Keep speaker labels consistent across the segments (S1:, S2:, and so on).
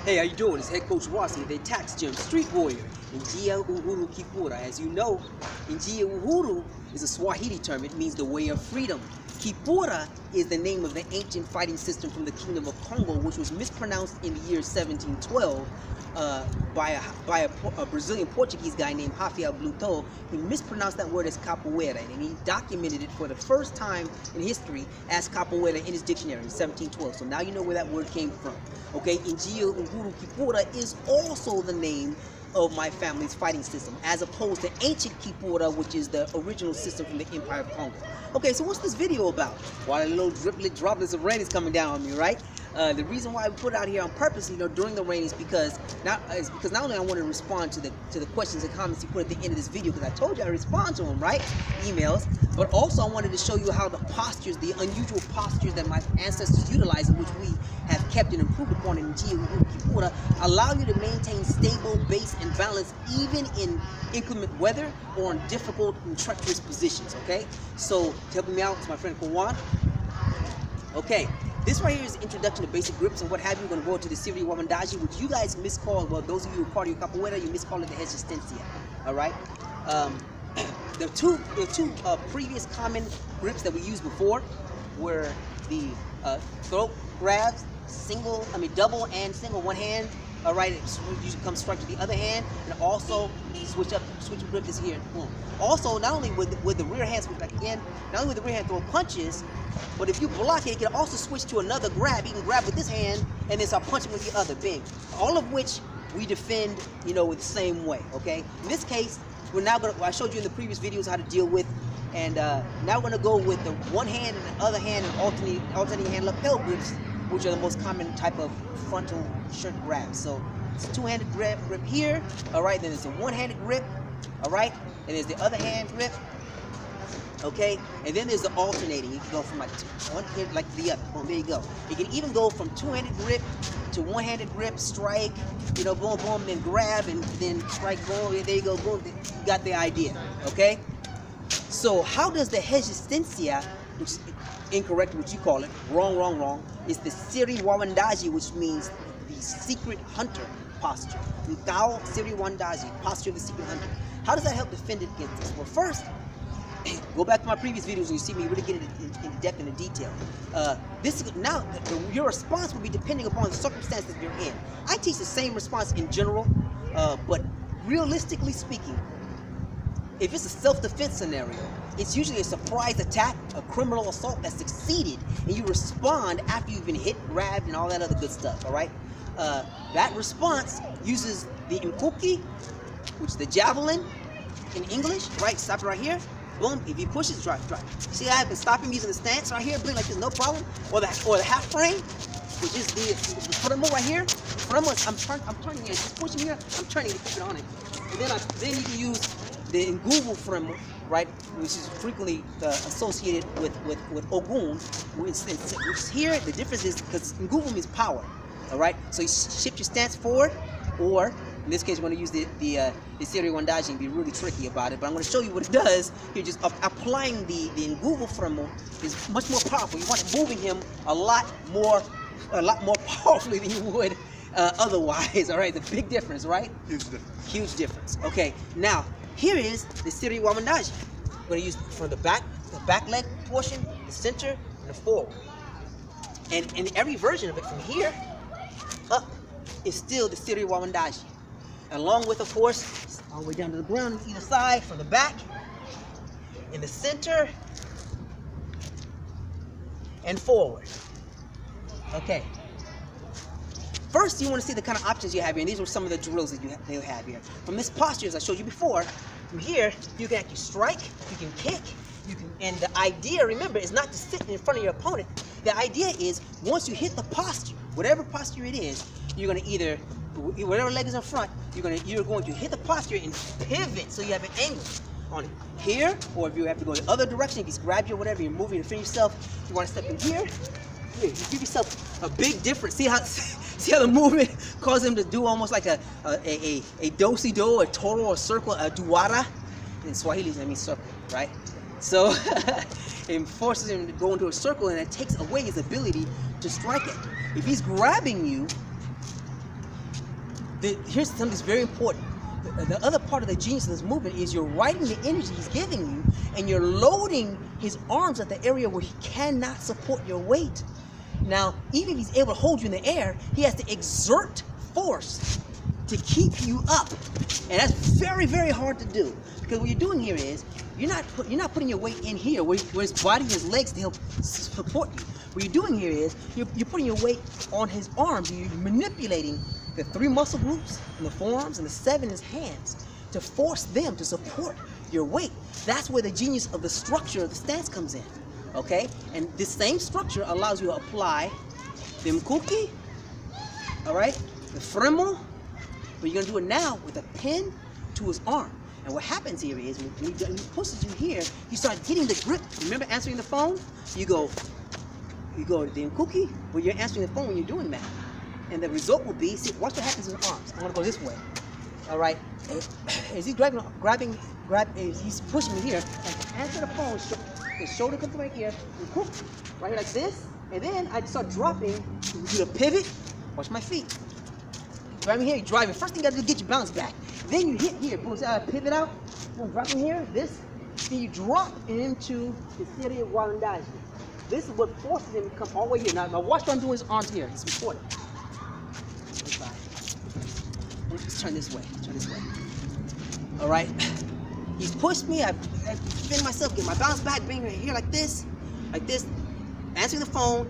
S1: Hey, how you doing? It's Head Coach Rossi at the ATACX Gym, Street Warrior, in Njia Uhuru Kipura. As you know, Njia Uhuru is a Swahili term. It means the way of freedom. Kipura is the name of the ancient fighting system from the Kingdom of Congo, which was mispronounced in the year 1712 by a Brazilian Portuguese guy named Rafael Bluto. He mispronounced that word as Capoeira, and he documented it for the first time in history as Capoeira in his dictionary in 1712. So now you know where that word came from. Okay, Njia Uhuru Kipura is also the name of my family's fighting system, as opposed to ancient Kipura, which is the original system from the Empire of Congo. Okay, so what's this video about? Well, a little droplets of rain is coming down on me, right? The reason why I put it out here on purpose, during the rain is because not only I want to respond to the questions and comments you put at the end of this video, because I told you I respond to them, right? Emails, but also I wanted to show you how the postures, the unusual postures that my ancestors utilized, in which we have kept and improved upon in Njia Uhuru Kipura, allow you to maintain stable base and balance even in inclement weather or in difficult and treacherous positions. Okay, so to help me out is my friend Kawan. Okay, this right here is introduction to basic grips and what have you. We're going to go to the Siri Wawindaji, which you guys miscall, well, those of you who are part of your Capoeira, you miscall it the Resistencia. All right. The two previous common grips that we used before were the throat grabs, double and single, one hand. All right, it usually comes strike to the other hand, and also switch grip this here. Boom. Also, not only with the rear hand switch back again, not only with the rear hand throw punches, but if you block it, it can also switch to another grab. You can grab with this hand and then start punching with the other. Bing. All of which we defend, with the same way. Okay. In this case, I showed you in the previous videos how to deal with, and now we're gonna go with the one hand and the other hand and alternating hand lapel grips, which are the most common type of frontal shirt grabs. So it's a two-handed grip here, all right, then it's a one-handed grip, all right, and there's the other hand grip, okay, and then there's the alternating. You can go from like one hand like the other, boom, there you go. You can even go from two-handed grip to one-handed grip, strike, boom, boom, then grab, and then strike, boom, there you go, boom, you got the idea, okay? So how does the Resistencia, which is incorrect, what you call it, wrong, is the Siri Wawindaji, which means the secret hunter posture. Nkao Siri Wawindaji, posture of the secret hunter. How does that help defend it against this? Well, first, go back to my previous videos and you see me really get into depth and in detail. Your response will be depending upon the circumstances you're in. I teach the same response in general, but realistically speaking, if it's a self-defense scenario, it's usually a surprise attack, a criminal assault that succeeded, and you respond after you've been hit, grabbed, and all that other good stuff, all right? That response uses the Mkuki, which is the javelin in English, right? Stop it right here. Boom. If he pushes, drop. See, I can stop him using the stance right here, blink like this, no problem. Or the half frame, which is the front right here. Front, I'm turning here. Just pushing here. I'm turning to keep it on it. And then you can use the Nguvu frame, right, which is frequently associated with Ogun, which is here. The difference is because Nguvu means power, all right? So you shift your stance forward, or in this case, we're going to use the Siri Wawindaji and be really tricky about it. But I'm going to show you what it does. You're just applying the Nguvu frame is much more powerful. You want it moving him a lot more powerfully than you would otherwise. All right, the big difference, right?
S2: Huge difference. Huge difference.
S1: Okay, now. Here is the Siri Wawindaji. We're going to use from the back leg portion, the center, and the forward. And in every version of it from here up is still the Siri Wawindaji. Along with, of course, all the way down to the ground on either side, from the back, in the center, and forward. Okay. First, you want to see the kind of options you have here, and these were some of the drills that you have here. From this posture, as I showed you before, from here, you can actually strike, you can kick, and the idea, remember, is not to sit in front of your opponent. The idea is, once you hit the posture, whatever posture it is, you're going to either, whatever leg is in front, you're going to hit the posture and pivot, so you have an angle on it. Here, or if you have to go the other direction, if you grab you or whatever, you're moving to defend yourself, you want to step in here, you give yourself a big difference. See how the movement causes him to do almost like a do-si-do, a total, a circle, a duara. In Swahili, that means circle, right? So it forces him to go into a circle, and it takes away his ability to strike it. If he's grabbing you, here's something that's very important. The other part of the genius of this movement is you're writing the energy he's giving you, and you're loading his arms at the area where he cannot support your weight. Now, even if he's able to hold you in the air, he has to exert force to keep you up, and that's very, very hard to do. Because what you're doing here is you're not putting your weight in here where his body, his legs to help support you. What you're doing here is you're putting your weight on his arms. You're manipulating the 3 muscle groups in the forearms and the 7 in his hands to force them to support your weight. That's where the genius of the structure of the stance comes in. Okay, and this same structure allows you to apply the mkuki, all right, the fremo, but you're gonna do it now with a pin to his arm. And what happens here is when he pushes you here, you start getting the grip. Remember answering the phone? You go to the mkuki, but you're answering the phone when you're doing that. And the result will be, see, watch what happens in his arms. I'm gonna go this way. All right, as he's he's pushing me here, and to answer the phone, his shoulder comes right here, and right here like this, and then I start dropping, do the pivot, watch my feet. Driving here, you're driving. First thing you gotta do is get your balance back. Then you hit here, boom, pivot out, boom, dropping here, this, then you drop into the Siri Wawindaji. This is what forces him to come all the way here. Now watch what I'm doing with his arms here, it's important. Let's turn this way, All right, he's pushed me, I bend myself, get my balance back, bring her here like this, answering the phone,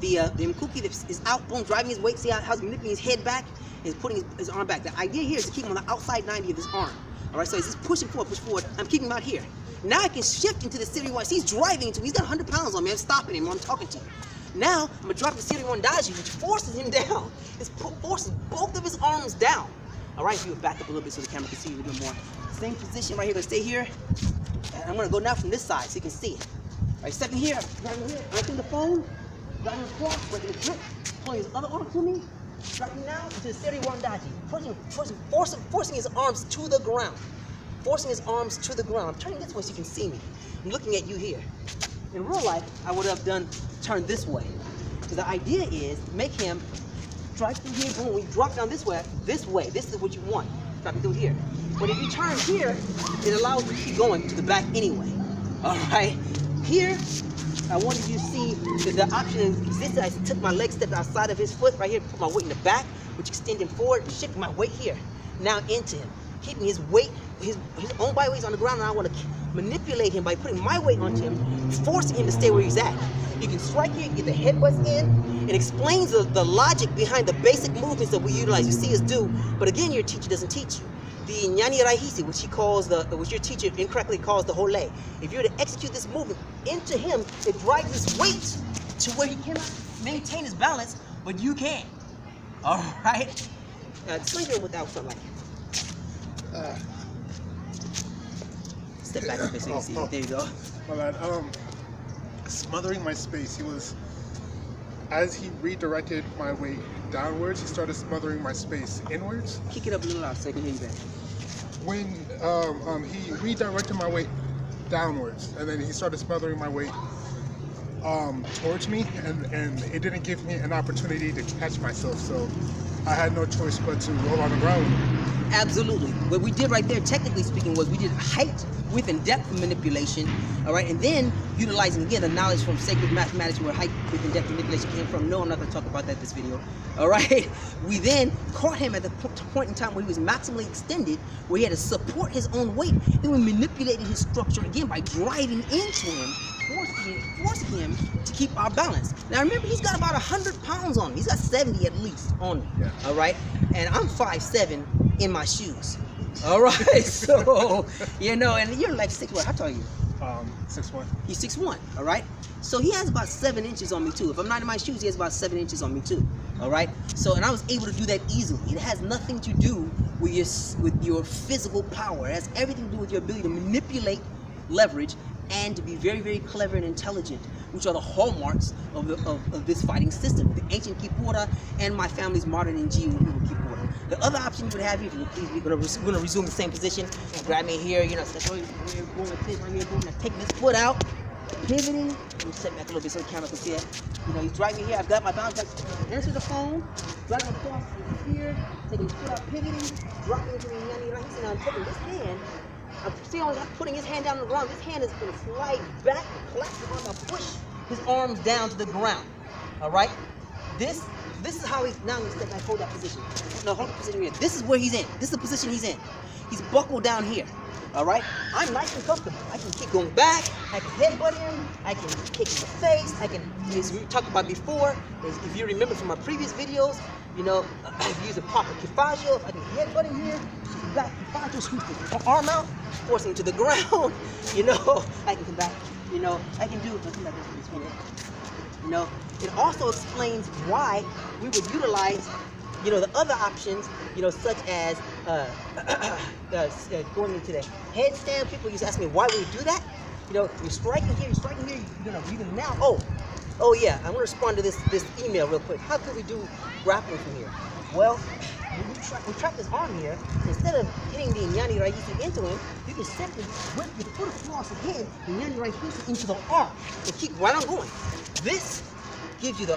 S1: the mkuki is out, boom, driving his weight, see how he's manipulating his head back, and putting his arm back. The idea here is to keep him on the outside 90 of his arm. All right, so he's just push forward, I'm keeping him out here. Now I can shift into the Siri One. He's driving into, he's got 100 pounds on me, I'm stopping him while I'm talking to him. Now, I'm gonna drop the Siri Wawindaji, which forces him down. It forces both of his arms down. All right, you back up a little bit so the camera can see you a little more. Same position right here, gonna stay here. And I'm gonna go now from this side so you can see it. All right, stepping here, answering the phone, driving across, breaking the grip, pulling his other arm to me, dropping now into the Siri Wawindaji, forcing his arms to the ground. I'm turning this way so you can see me. I'm looking at you here. In real life, I would have turned this way. Because the idea is to make him drive through here, boom, when you drop down this way, this is what you want, dropping through here. But if you turn here, it allows you to keep going to the back anyway. All right, here, I wanted you to see that the option existed. I took my leg, stepped outside of his foot right here, put my weight in the back, which extended forward, shifted my weight here, now into him, keeping his weight, his own body weight on the ground, and I want to manipulate him by putting my weight onto him, forcing him to stay where he's at. You can strike here, get the headbutts in. It explains the logic behind the basic movements that we utilize. You see us do, but again, your teacher doesn't teach you. The Nyani Rahisi, which your teacher incorrectly calls the Hole. If you're to execute this movement into him, it drives his weight to where he cannot maintain his balance, but you can. All right? Swing him without something like that. Step back a bit so you can see it. There you go.
S3: My bad. Smothering my space. He was, as he redirected my weight downwards, he started smothering my space inwards.
S1: Kick it up a little louder so I can hear you better.
S3: When he redirected my weight downwards, and then he started smothering my weight towards me, and it didn't give me an opportunity to catch myself, so I had no choice but to roll on the ground.
S1: Absolutely. What we did right there, technically speaking, was we did height, width, and depth manipulation, all right? And then utilizing, again, the knowledge from sacred mathematics where height, width, and depth manipulation came from. No, I'm not gonna talk about that this video, all right? We then caught him at the point in time where he was maximally extended, where he had to support his own weight. Then we manipulated his structure again by driving into him, forcing him to keep our balance. Now remember, he's got about 100 pounds on him. He's got 70 at least on him,
S3: yeah.
S1: All right? And I'm 5'7" in my shoes. All right, so, you know, and you're like 6'1", how tall are you?
S3: 6'1".
S1: He's 6'1", all right? So he has about 7 inches on me too. If I'm not in my shoes, he has about 7 inches on me too, all right? So, and I was able to do that easily. It has nothing to do with your physical power. It has everything to do with your ability to manipulate leverage and to be very, very clever and intelligent, which are the hallmarks of this fighting system, the ancient Capoeira and my family's modern and Capoeira. The other option you would have, if you please, we're gonna resume the same position. Grab me here, you know, so you're going like this right here, boom, now taking this foot out, pivoting. Let me step back a little bit so the camera can see it. You know, he's driving here. I've got my balance back. Answer the phone. drag him across here, taking his foot out, pivoting, dropping into the Inyani Rahisi. Now I'm taking this hand, I'm putting his hand down on the ground. This hand is going to slide back, collapse his arm, and push his arms down to the ground. All right? This is how he's now going to step back, hold that position. No, hold the position here. This is where he's in. This is the position he's in. He's buckled down here. All right? I'm nice and comfortable. I can keep going back. I can headbutt him. I can kick him in the face. I can, as we talked about before, if you remember from my previous videos, you know, I've used a proper kifajo. I can headbutt him here, back kifajo, scoop his arm out, force him to the ground. You know, I can come back. You know, I can do it. Come back this minute. You know, it also explains why we would utilize, you know, the other options, you know, such as going into the headstand. People used to ask me why would we do that. You know, you're striking here, you're gonna breathe in now. Oh yeah, I'm gonna respond to this email real quick. How could we do grappling from here? Well, we trap his arm here. Instead of hitting the Inyani Rahisi into him, you can simply whip your foot across his head, the Inyani Rahisi into the arm, and keep right on going. This gives you the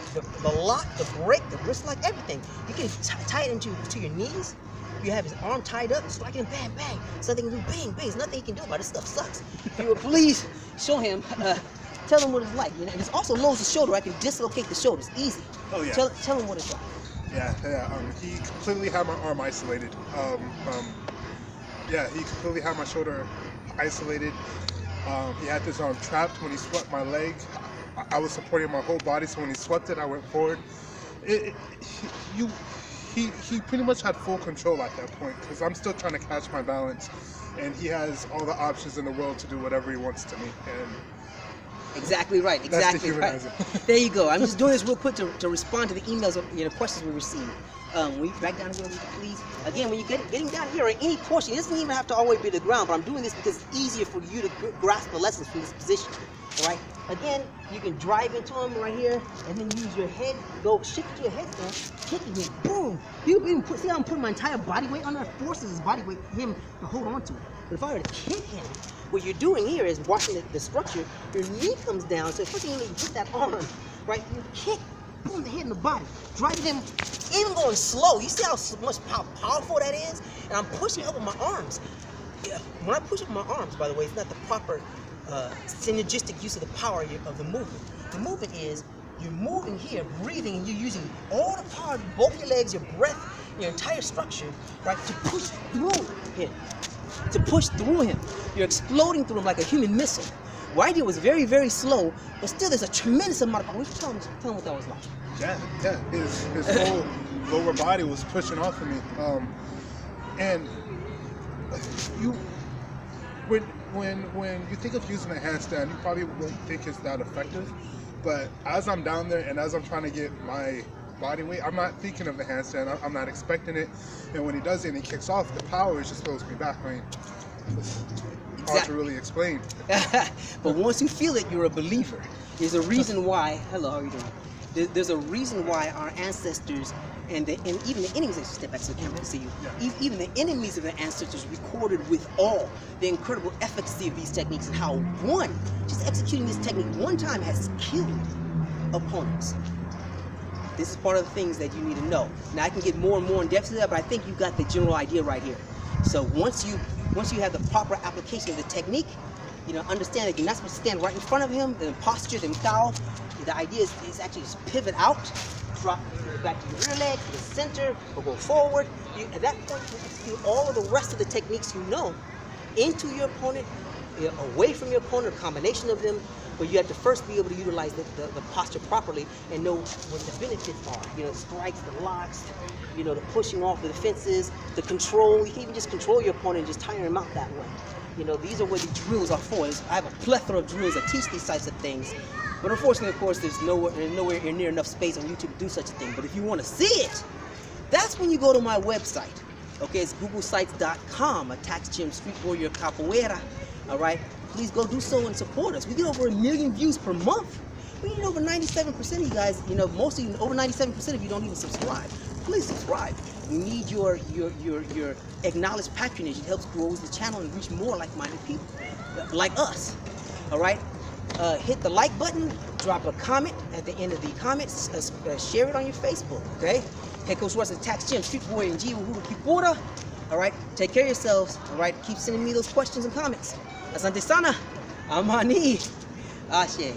S1: lock, the break, the wrist lock, everything. You can tie it into your knees. You have his arm tied up, striking him, bang, bang. Something can do, bang, bang. There's nothing he can do about it. This stuff sucks. If you would please show him, tell him what it's like. You know, this also lowers the shoulder. I can dislocate the shoulders, easy.
S3: Oh yeah.
S1: Tell him what it's like.
S3: Yeah. He completely had my arm isolated. Yeah, he completely had my shoulder isolated. He had this arm trapped. When he swept my leg, I was supporting my whole body, so when he swept it, I went forward. He pretty much had full control at that point, because I'm still trying to catch my balance, and he has all the options in the world to do whatever he wants to me. And
S1: exactly right. Exactly right. There you go. I'm just doing this real quick to respond to the emails, you know, questions we received. Will you back down here, please? Again, when you're getting down here or any portion, it doesn't even have to always be the ground, but I'm doing this because it's easier for you to grasp the lessons from this position. All right? Again, you can drive into him right here and then use your head, go shift to your headstand, kicking him, boom. You even see how I'm putting my entire body weight on there? Forces his body weight for him to hold on to it. But if I were to kick him, what you're doing here is watching the structure. Your knee comes down, so first thing you need to put that arm, right? You kick, boom, the head and the body, driving him, even going slow. You see how powerful that is? And I'm pushing up with my arms. Yeah. When I push up with my arms, by the way, it's not the proper synergistic use of the power of the movement. The movement is you're moving here, breathing, and you're using all the power of both your legs, your breath, your entire structure, right, to push through him. To push through him. You're exploding through him like a human missile. What I did was very, very slow, but still there's a tremendous amount of power. Tell him what that was like.
S3: Yeah. His whole lower body was pushing off of me. And when you think of using a handstand, you probably won't think it's that effective. But as I'm down there and as I'm trying to get my body weight, I'm not thinking of the handstand. I'm not expecting it. And when he does it and he kicks off, the power just throws me back. I mean, it's hard to really explain.
S1: But once you feel it, you're a believer. There's a reason why. Hello, how are you doing? There's a reason why our ancestors and even the enemies, let's step back so the camera can see you.
S3: Yeah.
S1: Even the enemies of the ancestors recorded with all the incredible efficacy of these techniques and how just executing this technique one time has killed opponents. This is part of the things that you need to know. Now I can get more and more in depth to that, but I think you got the general idea right here. So once you have the proper application of the technique, you know, understand that you're not supposed to stand right in front of him, the posture, the cow. The idea is actually just pivot out, drop back to your rear leg, to the center, or go forward. At that point, you execute all of the rest of the techniques you know into your opponent, away from your opponent, a combination of them, but you have to first be able to utilize the posture properly and know what the benefits are. You know, the strikes, the locks, you know, the pushing off the defenses, the control. You can even just control your opponent and just tire him out that way. You know, these are what the drills are for. I have a plethora of drills that teach these types of things. But unfortunately, of course, there's nowhere near enough space on YouTube to do such a thing. But if you want to see it, that's when you go to my website. Okay, it's googlesites.com, ATACX Gym Street Warrior Capoeira. All right, please go do so and support us. We get over 1 million views per month. We need over 97% of you guys, you know, most of you, over 97% of you don't even subscribe. Please subscribe. We need your acknowledged patronage. It helps grow the channel and reach more like-minded people, like us. All right? Hit the like button, drop a comment at the end of the comments, share it on your Facebook, okay? Head Coach Russ, ATACX Gym, Street Warrior, and Gia Uhuru Kipura. All right, take care of yourselves. All right, keep sending me those questions and comments. Asante sana. Amani. Ashe.